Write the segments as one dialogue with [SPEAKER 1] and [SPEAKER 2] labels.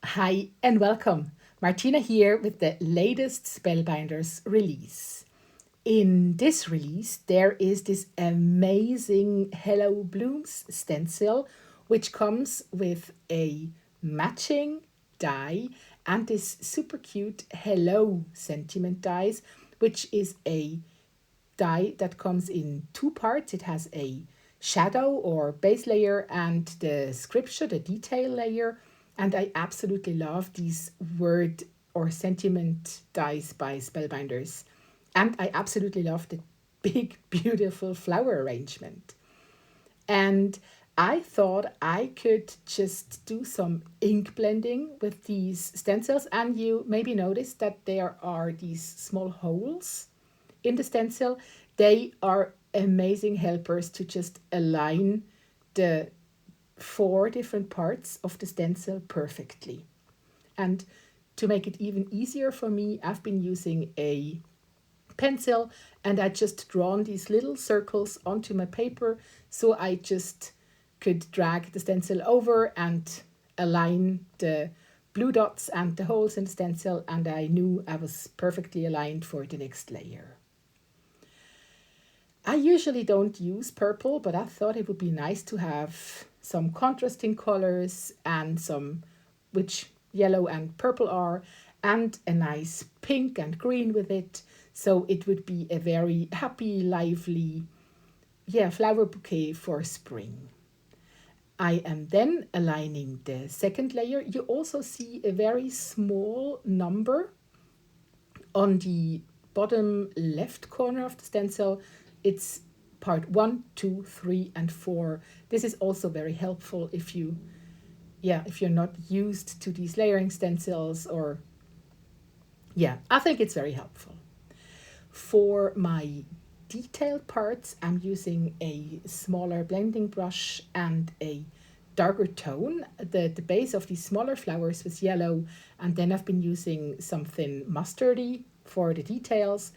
[SPEAKER 1] Hi and welcome. Martina here with the latest Spellbinders release. In this release, there is this amazing Hello Blooms stencil, which comes with a matching die and this super cute Hello sentiment dies, which is a die that comes in two parts. It has a shadow or base layer and the scripture, the detail layer. And I absolutely love these word or sentiment dies by Spellbinders. And I absolutely love the big, beautiful flower arrangement. And I thought I could just do some ink blending with these stencils. And you maybe noticed that there are these small holes in the stencil. They are amazing helpers to just align the four different parts of the stencil perfectly. And to make it even easier for me, I've been using a pencil and I just drawn these little circles onto my paper, so I just could drag the stencil over and align the blue dots and the holes in the stencil, and I knew I was perfectly aligned for the next layer. I usually don't use purple, but I thought it would be nice to have some contrasting colors and some, which yellow and purple are, and a nice pink and green with it. So it would be a very happy, lively, flower bouquet for spring. I am then aligning the second layer. You also see a very small number on the bottom left corner of the stencil. It's part 1, 2, 3, and 4. This is also very helpful if you're not used to these layering stencils, or I think it's very helpful. For my detailed parts, I'm using a smaller blending brush and a darker tone. The base of these smaller flowers was yellow, and then I've been using something mustardy for the details.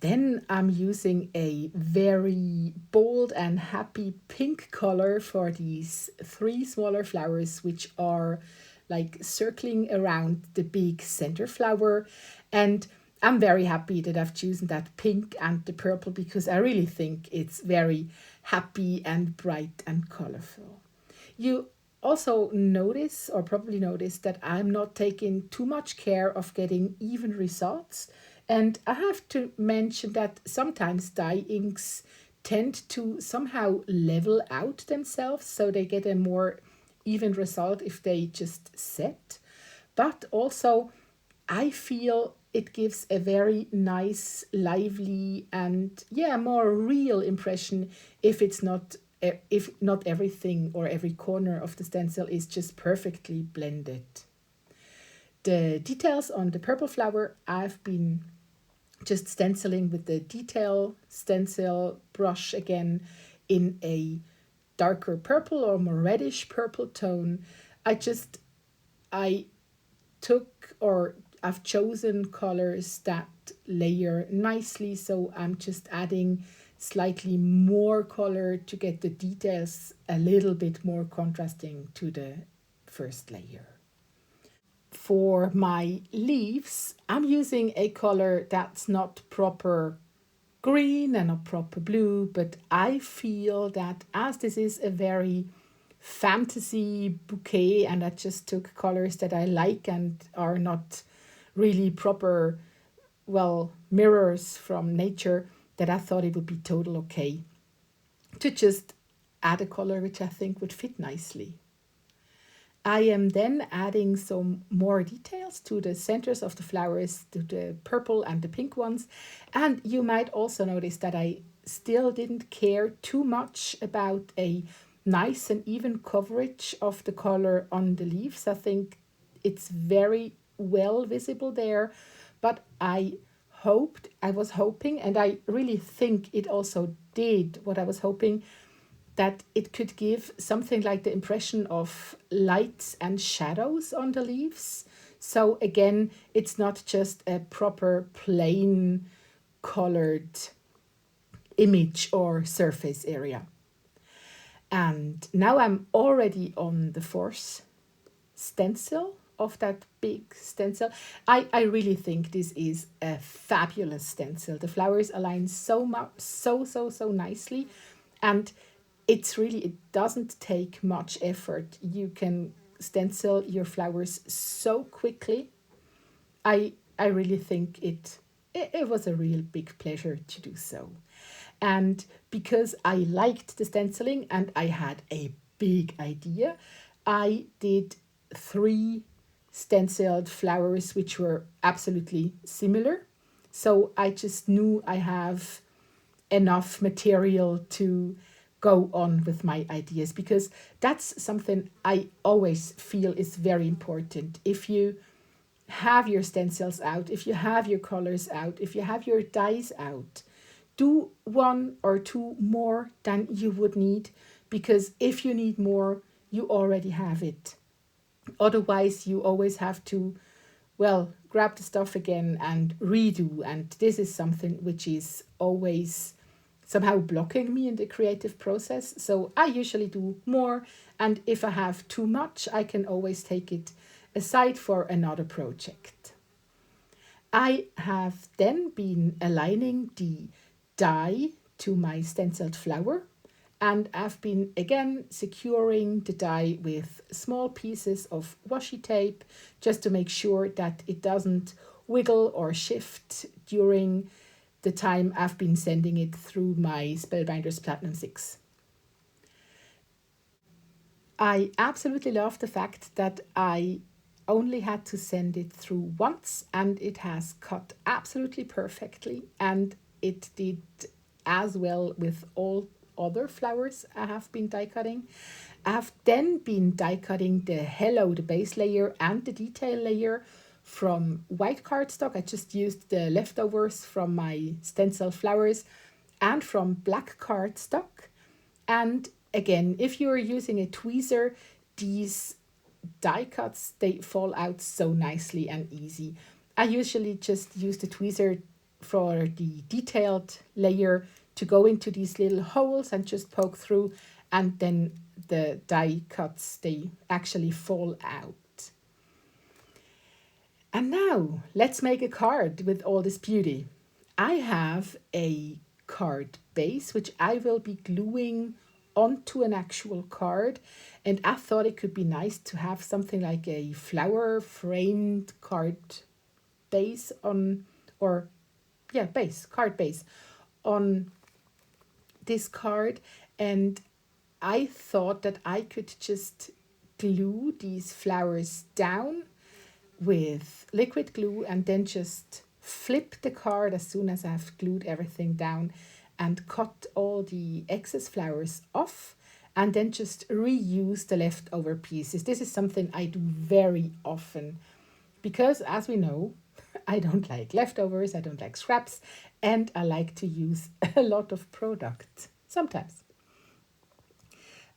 [SPEAKER 1] Then I'm using a very bold and happy pink color for these three smaller flowers, which are like circling around the big center flower. And I'm very happy that I've chosen that pink and the purple because I really think it's very happy and bright and colorful. You also notice, or probably notice, that I'm not taking too much care of getting even results. And I have to mention that sometimes dye inks tend to somehow level out themselves, so they get a more even result if they just set. But also, I feel it gives a very nice, lively, and more real impression if not everything or every corner of the stencil is just perfectly blended. The details on the purple flower, I've been just stenciling with the detail stencil brush again in a darker purple or more reddish purple tone. I just I took or I've chosen colors that layer nicely, so I'm just adding slightly more color to get the details a little bit more contrasting to the first layer. For my leaves, I'm using a color that's not proper green and not proper blue, but I feel that as this is a very fantasy bouquet and I just took colors that I like and are not really proper, mirrors from nature, that I thought it would be total okay to just add a color which I think would fit nicely. I am then adding some more details to the centers of the flowers, to the purple and the pink ones. And you might also notice that I still didn't care too much about a nice and even coverage of the color on the leaves. I think it's very well visible there, but I was hoping, and I really think it also did what I was hoping, that it could give something like the impression of lights and shadows on the leaves. So again, it's not just a proper plain colored image or surface area. And now I'm already on the fourth stencil of that big stencil. I really think this is a fabulous stencil. The flowers align so much, so nicely. And it doesn't take much effort. You can stencil your flowers so quickly. I really think it was a real big pleasure to do so. And because I liked the stenciling and I had a big idea, I did 3 stenciled flowers which were absolutely similar. So I just knew I have enough material to go on with my ideas, because that's something I always feel is very important. If you have your stencils out, if you have your colors out, if you have your dies out, do 1 or 2 more than you would need, because if you need more, you already have it. Otherwise, you always have to, well, grab the stuff again and redo. And this is something which is always somehow blocking me in the creative process. So I usually do more. And if I have too much, I can always take it aside for another project. I have then been aligning the die to my stenciled flower, and I've been again securing the die with small pieces of washi tape just to make sure that it doesn't wiggle or shift during the time I've been sending it through my Spellbinders Platinum 6. I absolutely love the fact that I only had to send it through once and it has cut absolutely perfectly, and it did as well with all other flowers I have been die cutting. I have then been die cutting the the base layer and the detail layer from white cardstock. I just used the leftovers from my stencil flowers and from black cardstock. And again, if you're using a tweezer, these die cuts, they fall out so nicely and easy. I usually just use the tweezer for the detailed layer to go into these little holes and just poke through, and then the die cuts, they actually fall out. And now let's make a card with all this beauty. I have a card base which I will be gluing onto an actual card, and I thought it could be nice to have something like a flower framed card base on, or yeah, card base on this card. And I thought that I could just glue these flowers down with liquid glue and then just flip the card as soon as I've glued everything down and cut all the excess flowers off, and then just reuse the leftover pieces. This is something I do very often because, as we know, I don't like leftovers, I don't like scraps, and I like to use a lot of product sometimes.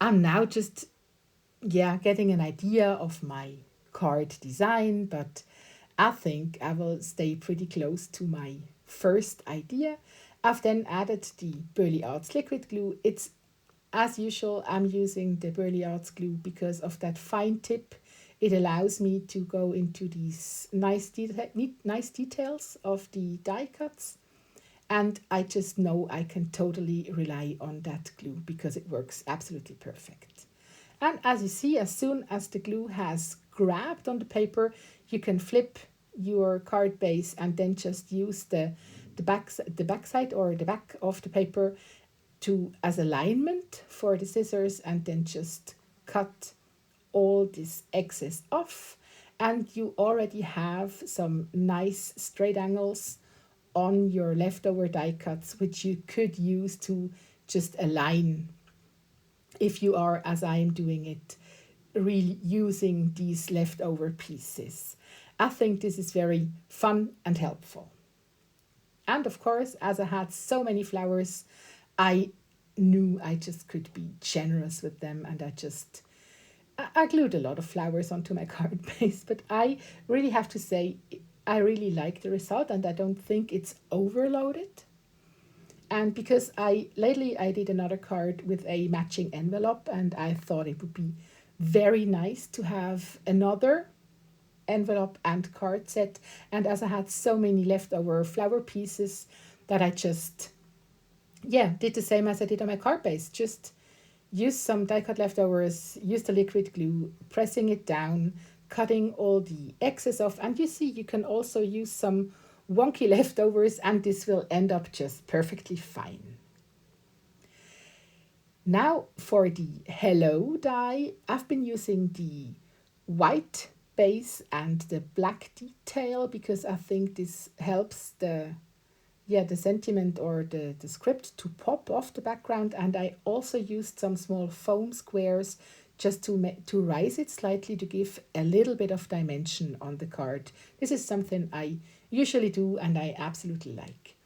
[SPEAKER 1] I'm now just, getting an idea of my card design, but I think I will stay pretty close to my first idea. I've then added the Burley Arts liquid glue. It's, as usual, I'm using the Burley Arts glue because of that fine tip. It allows me to go into these nice details of the die cuts. And I just know I can totally rely on that glue because it works absolutely perfect. And as you see, as soon as the glue has grabbed on the paper, you can flip your card base and then just use the back side or the back of the paper to as alignment for the scissors, and then just cut all this excess off, and you already have some nice straight angles on your leftover die cuts, which you could use to just align if you are, as I am doing it, really using these leftover pieces. I think this is very fun and helpful. And of course, as I had so many flowers, I knew I just could be generous with them, and I glued a lot of flowers onto my card base, but I really have to say I really like the result, and I don't think it's overloaded. And because lately I did another card with a matching envelope, and I thought it would be very nice to have another envelope and card set. And as I had so many leftover flower pieces that I just, did the same as I did on my card base. Just use some die cut leftovers, use the liquid glue, pressing it down, cutting all the excess off. And you see, you can also use some wonky leftovers and this will end up just perfectly fine. Now for the Hello die, I've been using the white base and the black detail because I think this helps the sentiment or the script to pop off the background. And I also used some small foam squares just to rise it slightly to give a little bit of dimension on the card. This is something I usually do and I absolutely like.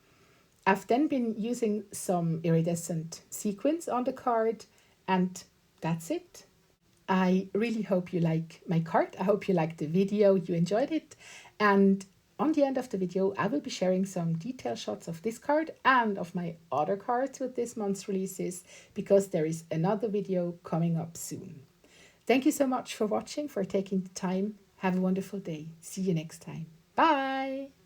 [SPEAKER 1] I've then been using some iridescent sequins on the card and that's it. I really hope you like my card. I hope you liked the video, you enjoyed it. And on the end of the video, I will be sharing some detail shots of this card and of my other cards with this month's releases because there is another video coming up soon. Thank you so much for watching, for taking the time. Have a wonderful day. See you next time. Bye!